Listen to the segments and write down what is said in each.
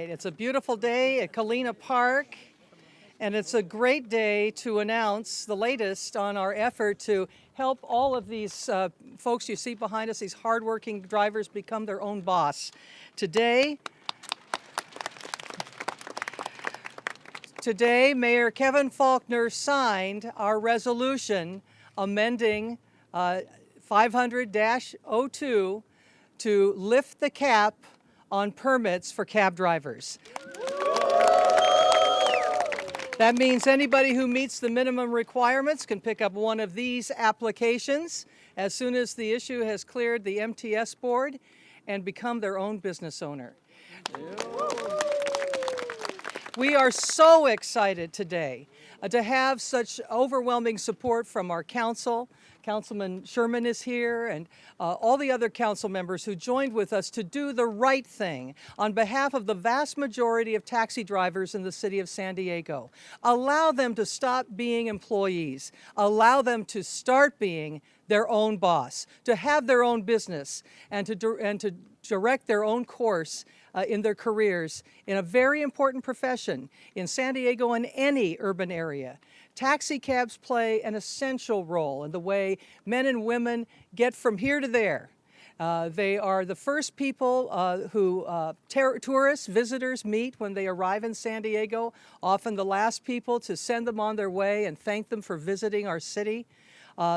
right, it's a beautiful day at Colina Park, and it's a great day to announce the latest on our effort to help all of these folks you see behind us, these hardworking drivers, become their own boss. Today, Mayor Kevin Faulkner signed our resolution amending 500-02 to lift the cap on permits for cab drivers. That means anybody who meets the minimum requirements can pick up one of these applications as soon as the issue has cleared the MTS board and become their own business owner. We are so excited today to have such overwhelming support from our council. Councilman Sherman is here, and all the other council members who joined with us to do the right thing on behalf of the vast majority of taxi drivers in the city of San Diego. Allow them to stop being employees. Allow them to start being their own boss, to have their own business, and to direct their own course in their careers in a very important profession in San Diego and any urban area. Taxi cabs play an essential role in the way men and women get from here to there. They are the first people who tourists, visitors meet when they arrive in San Diego, often the last people to send them on their way and thank them for visiting our city.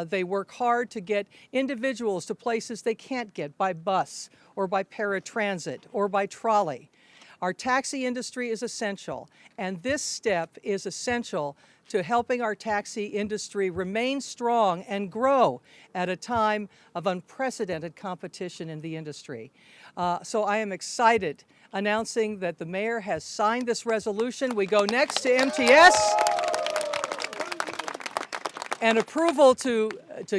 They work hard to get individuals to places they can't get by bus or by paratransit or by trolley. Our taxi industry is essential, and this step is essential to helping our taxi industry remain strong and grow at a time of unprecedented competition in the industry. So I am excited announcing that the mayor has signed this resolution. We go next to MTS. And approval to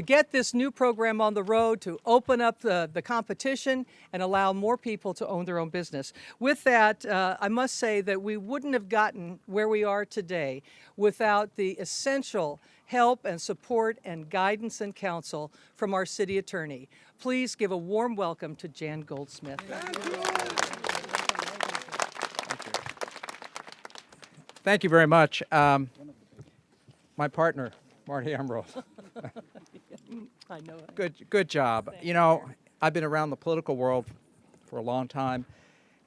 get this new program on the road, to open up the competition and allow more people to own their own business. With that, I must say that we wouldn't have gotten where we are today without the essential help and support and guidance and counsel from our city attorney. Please give a warm welcome to Jan Goldsmith. Thank you very much. My partner, Marti Emerald. I know it. Good job. You know, I've been around the political world for a long time,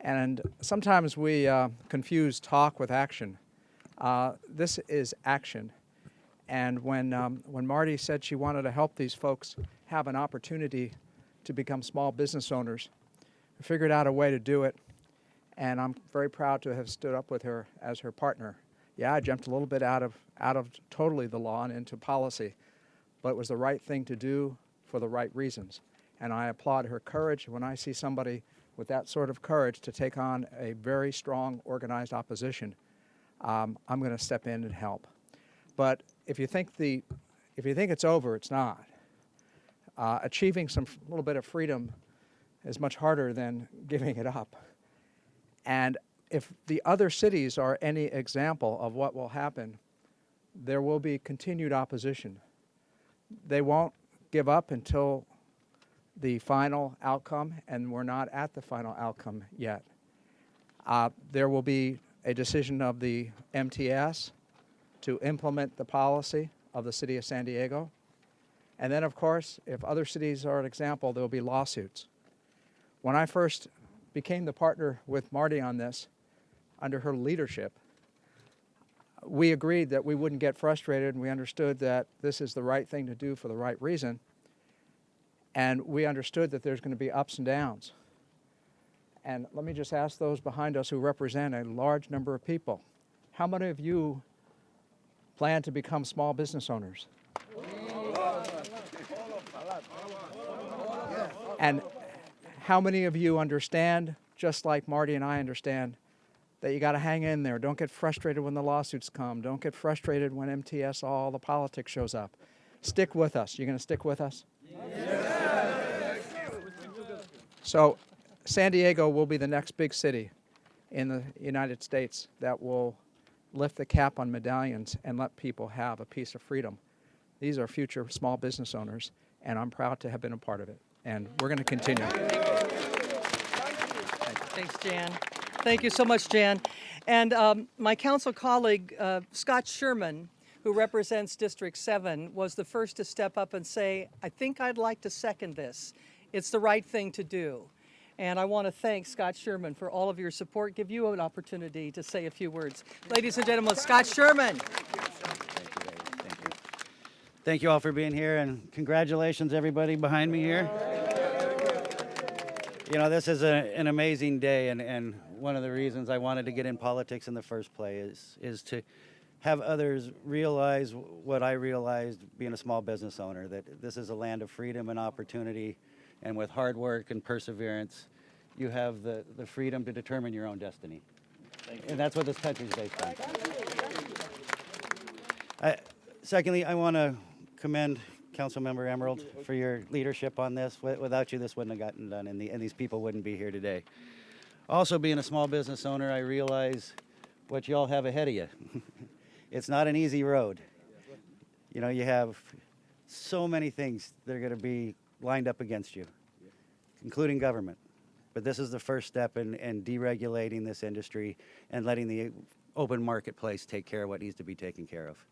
and sometimes we confuse talk with action. This is action. And when Marti said she wanted to help these folks have an opportunity to become small business owners, we figured out a way to do it, and I'm very proud to have stood up with her as her partner. Yeah, I jumped a little bit out of totally the law and into policy, but it was the right thing to do for the right reasons. And I applaud her courage. When I see somebody with that sort of courage to take on a very strong, organized opposition, I'm going to step in and help. But if you think it's over, it's not. Achieving some little bit of freedom is much harder than giving it up. And if the other cities are any example of what will happen, there will be continued opposition. They won't give up until the final outcome, and we're not at the final outcome yet. There will be a decision of the MTS to implement the policy of the city of San Diego. And then, of course, if other cities are an example, there will be lawsuits. When I first became the partner with Marti on this, under her leadership, we agreed that we wouldn't get frustrated, and we understood that this is the right thing to do for the right reason. And we understood that there's going to be ups and downs. And let me just ask those behind us who represent a large number of people, how many of you plan to become small business owners? And how many of you understand, just like Marti and I understand, that you got to hang in there. Don't get frustrated when the lawsuits come. Don't get frustrated when MTS, all the politics shows up. Stick with us. You going to stick with us? Yes. So San Diego will be the next big city in the United States that will lift the cap on medallions and let people have a piece of freedom. These are future small business owners, and I'm proud to have been a part of it. And we're going to continue. Thanks, Jan. Thank you so much, Jan. And my council colleague, Scott Sherman, who represents District 7, was the first to step up and say, I think I'd like to second this. It's the right thing to do. And I want to thank Scott Sherman for all of your support, give you an opportunity to say a few words. Ladies and gentlemen, Scott Sherman. Thank you. Thank you all for being here, and congratulations everybody behind me here. You know, this is an amazing day, and one of the reasons I wanted to get in politics in the first place is to have others realize what I realized being a small business owner, that this is a land of freedom and opportunity, and with hard work and perseverance, you have the freedom to determine your own destiny. And that's what this country is based on. Secondly, I want to commend Councilmember Emerald for your leadership on this. Without you, this wouldn't have gotten done, and these people wouldn't be here today. Also, being a small business owner, I realize what you all have ahead of you. It's not an easy road. You know, you have so many things that are going to be lined up against you, including government. But this is the first step in deregulating this industry and letting the open marketplace take care of what needs to be taken care of.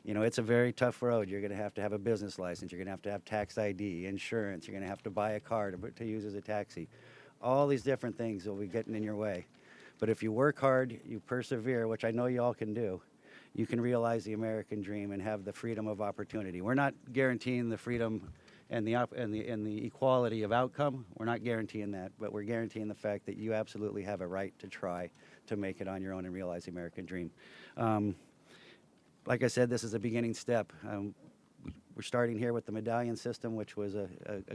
You know, it's a very tough road. You're going to have a business license. You're going to have tax ID, insurance. You're going to have to buy a car to use as a taxi. All these different things will be getting in your way. But if you work hard, you persevere, which I know you all can do, you can realize the American dream and have the freedom of opportunity. We're not guaranteeing the freedom and the equality of outcome. We're not guaranteeing that, but we're guaranteeing the fact that you absolutely have a right to try to make it on your own and realize the American dream. Like I said, this is a beginning step. We're starting here with the medallion system, which was a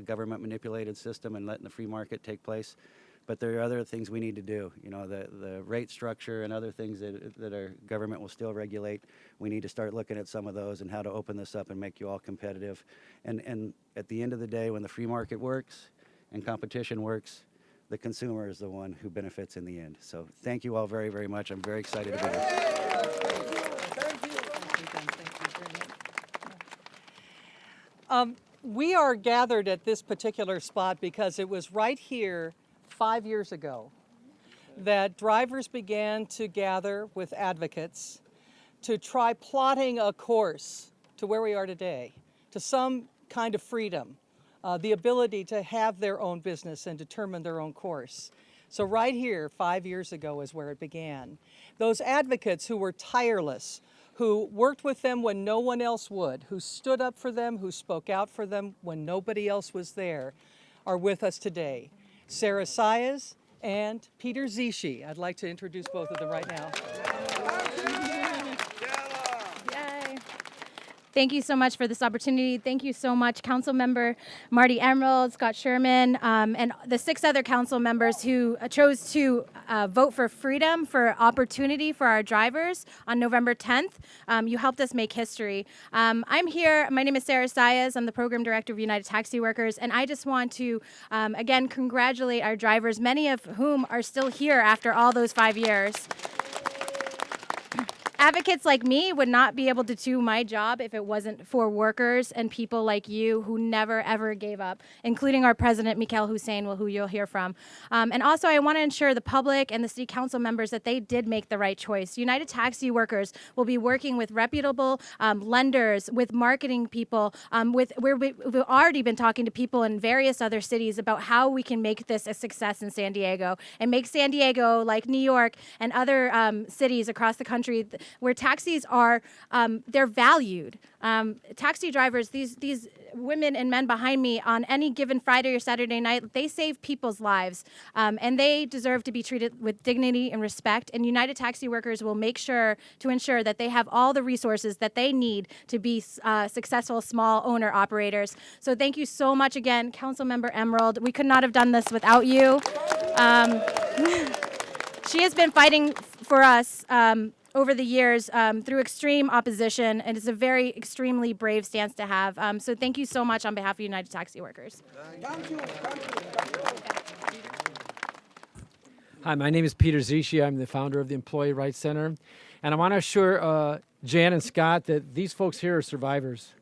government manipulated system, and letting the free market take place. But there are other things we need to do. You know, the rate structure and other things that our government will still regulate. We need to start looking at some of those and how to open this up and make you all competitive. And at the end of the day, when the free market works and competition works, the consumer is the one who benefits in the end. So thank you all very, very much. I'm very excited to be here. We are gathered at this particular spot because it was right here 5 years ago that drivers began to gather with advocates to try plotting a course to where we are today, to some kind of freedom, the ability to have their own business and determine their own course. So right here 5 years ago is where it began. Those advocates who were tireless, who worked with them when no one else would, who stood up for them, who spoke out for them when nobody else was there, are with us today. Sarah Saez and Peter Zishi. I'd like to introduce both of them right now. Yay. Thank you so much for this opportunity. Thank you so much, Councilmember Marti Emerald, Scott Sherman, and the 6 other council members who chose to vote for freedom, for opportunity for our drivers on November 10th. You helped us make history. I'm here. My name is Sarah Saez. I'm the program director of United Taxi Workers, and I just want to, again, congratulate our drivers, many of whom are still here after all those 5 years. Advocates like me would not be able to do my job if it wasn't for workers and people like you who never, ever gave up, including our president, Mikhail Hussein, who you'll hear from. And also, I want to ensure the public and the city council members that they did make the right choice. United Taxi Workers will be working with reputable lenders, with marketing people. We've already been talking to people in various other cities about how we can make this a success in San Diego and make San Diego, like New York and other cities across the country, where taxis are, they're valued. Taxi drivers, these women and men behind me, on any given Friday or Saturday night, they save people's lives, and they deserve to be treated with dignity and respect. And United Taxi Workers will make sure to ensure that they have all the resources that they need to be successful small owner operators. So thank you so much again, Councilmember Emerald. We could not have done this without you. She has been fighting for us over the years through extreme opposition, and it's a very extremely brave stance to have. So thank you so much on behalf of United Taxi Workers. Thank you. Hi, my name is Peter Zishi. I'm the founder of the Employee Rights Center. And I want to assure Jan and Scott that these folks here are survivors.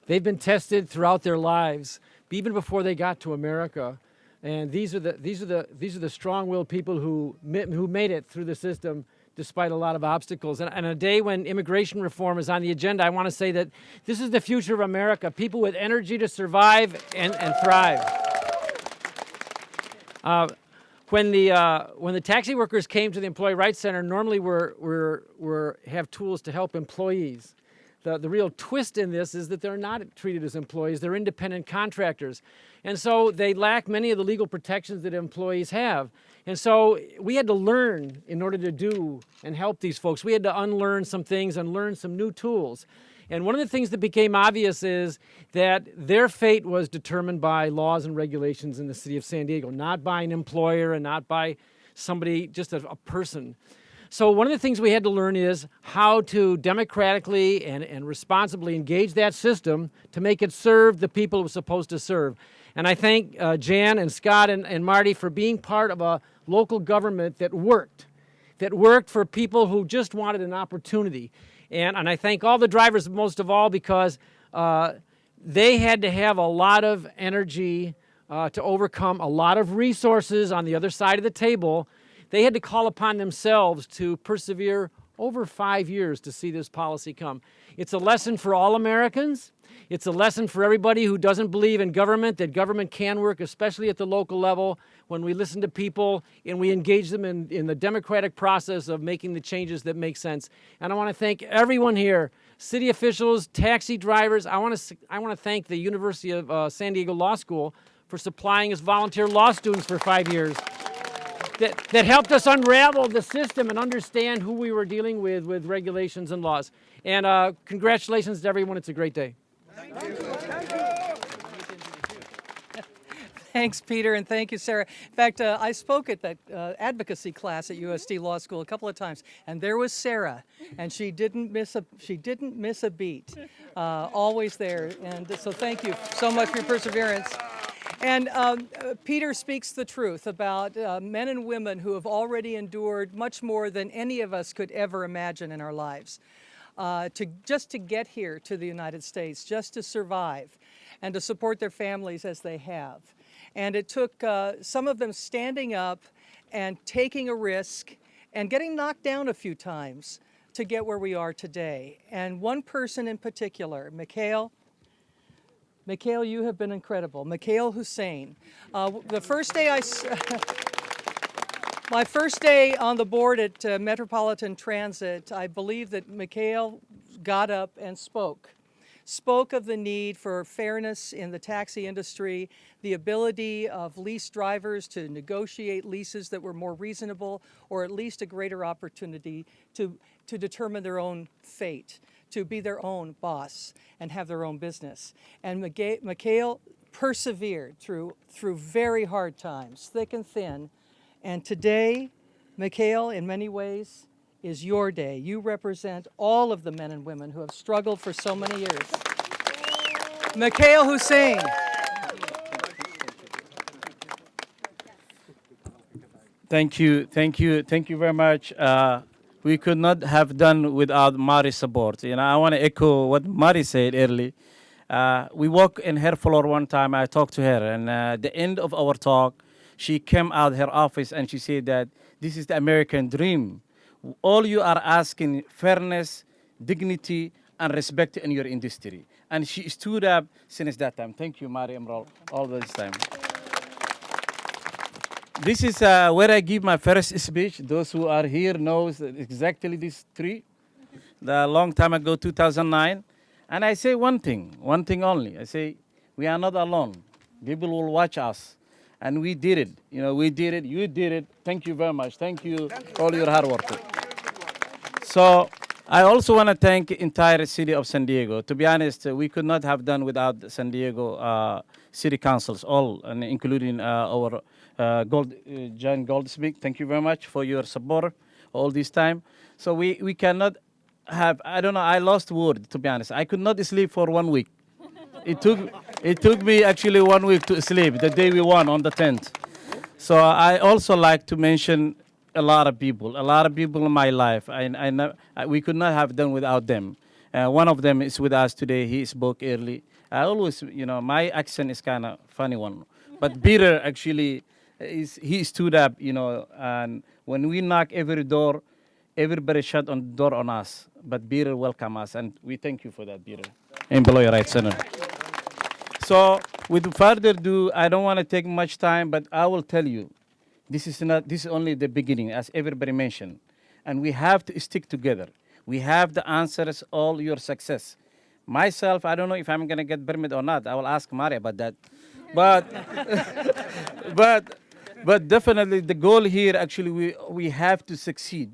They've been tested throughout their lives, even before they got to America, And these are the strong-willed people who made it through the system despite a lot of obstacles. And on a day when immigration reform is on the agenda, I want to say that this is the future of America, people with energy to survive and thrive. When the taxi workers came to the Employee Rights Center, normally we have tools to help employees. The real twist in this is that they're not treated as employees, they're independent contractors. And so they lack many of the legal protections that employees have. And so we had to learn in order to do and help these folks. We had to unlearn some things and learn some new tools. And one of the things that became obvious is that their fate was determined by laws and regulations in the city of San Diego, not by an employer and not by somebody, just a person. So one of the things we had to learn is how to democratically and responsibly engage that system to make it serve the people it was supposed to serve. And I thank Jan and Scott and Marty for being part of a local government that worked for people who just wanted an opportunity. And I thank all the drivers most of all because they had to have a lot of energy to overcome a lot of resources on the other side of the table. They had to call upon themselves to persevere over 5 years to see this policy come. It's a lesson for all Americans. It's a lesson for everybody who doesn't believe in government, that government can work, especially at the local level, when we listen to people and we engage them in the democratic process of making the changes that make sense. And I want to thank everyone here, city officials, taxi drivers. I want to thank the University of San Diego Law School for supplying us volunteer law students for 5 years. That helped us unravel the system and understand who we were dealing with regulations and laws. And congratulations to everyone. It's a great day. Thank you. Thanks, Peter, and thank you, Sarah. In fact, I spoke at that advocacy class at USD Law School a couple of times, and there was Sarah, and she didn't miss a beat. Always there, and so thank you so much for your perseverance. And Peter speaks the truth about men and women who have already endured much more than any of us could ever imagine in our lives. Just to get here to the United States, just to survive and to support their families as they have. And it took some of them standing up and taking a risk and getting knocked down a few times to get where we are today. And one person in particular, Mikhail, you have been incredible. Mikhail Hussein. The first day my first day on the board at Metropolitan Transit, I believe that Mikhail got up and spoke of the need for fairness in the taxi industry, the ability of lease drivers to negotiate leases that were more reasonable, or at least a greater opportunity to determine their own fate, to be their own boss and have their own business. And Mikhail persevered through very hard times, thick and thin. And today, Mikhail, in many ways, is your day. You represent all of the men and women who have struggled for so many years. Mikhail Hussein. Thank you very much. We could not have done without Mari's support. I want to echo what Mari said earlier. We walked in her floor one time. I talked to her, and at the end of our talk, she came out of her office and she said that this is the American dream. All you are asking, fairness, dignity, and respect in your industry. And she stood up since that time. Thank you, Marti Emerald, all this time. This is where I give my first speech. Those who are here knows exactly this tree. The long time ago, 2009. And I say one thing only. I say, we are not alone. People will watch us. And we did it. We did it. You did it. Thank you very much. Thank you, all your hard work. So I also want to thank the entire city of San Diego. To be honest, we could not have done without San Diego city councils, all, and including our John Goldsmith. Thank you very much for your support all this time. So we cannot have, I don't know, I lost word, to be honest. I could not sleep for 1 week. It took me actually 1 week to sleep, the day we won on the 10th. So I also like to mention a lot of people in my life. We could not have done without them. One of them is with us today. He spoke early. I always, my accent is kind of funny one. But Peter actually, he stood up, and when we knock every door, everybody shut on the door on us. But Peter welcomed us, and we thank you for that, Peter. Employee Rights Center. So, with further ado, I don't want to take much time, but I will tell you, this is only the beginning, as everybody mentioned. And we have to stick together. We have the answers, all your success. Myself, I don't know if I'm going to get permit or not. I will ask Mari about that. But, but definitely the goal here, actually, we have to succeed.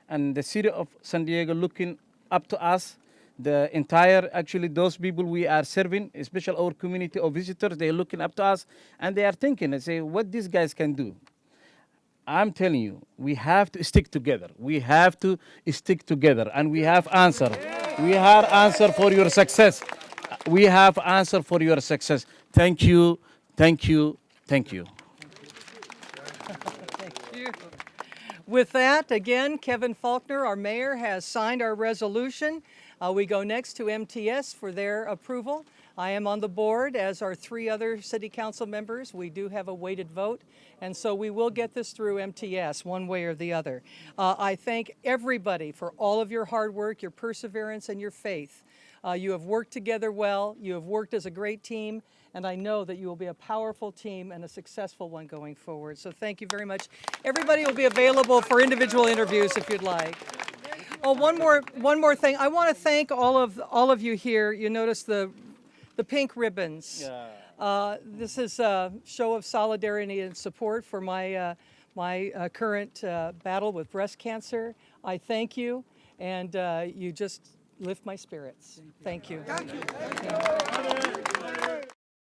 And the city of San Diego looking up to us, the entire, actually, those people we are serving, especially our community of visitors, they're looking up to us, and they are thinking and say, what these guys can do. I'm telling you, we have to stick together. We have to stick together, and we have answer. We have answer for your success. We have answer for your success. Thank you, thank you, thank you. With that, again, Kevin Faulkner, our mayor, has signed our resolution. We go next to MTS for their approval. I am on the board, as are 3 other city council members. We do have a weighted vote, and so we will get this through MTS one way or the other. I thank everybody for all of your hard work, your perseverance, and your faith. You have worked together well. You have worked as a great team, and I know that you will be a powerful team and a successful one going forward. So thank you very much. Everybody will be available for individual interviews if you'd like. Oh, one more thing. I want to thank all of you here. You notice the pink ribbons. Yeah. This is a show of solidarity and support for my current battle with breast cancer. I thank you, and you just lift my spirits. Thank you. Thank you.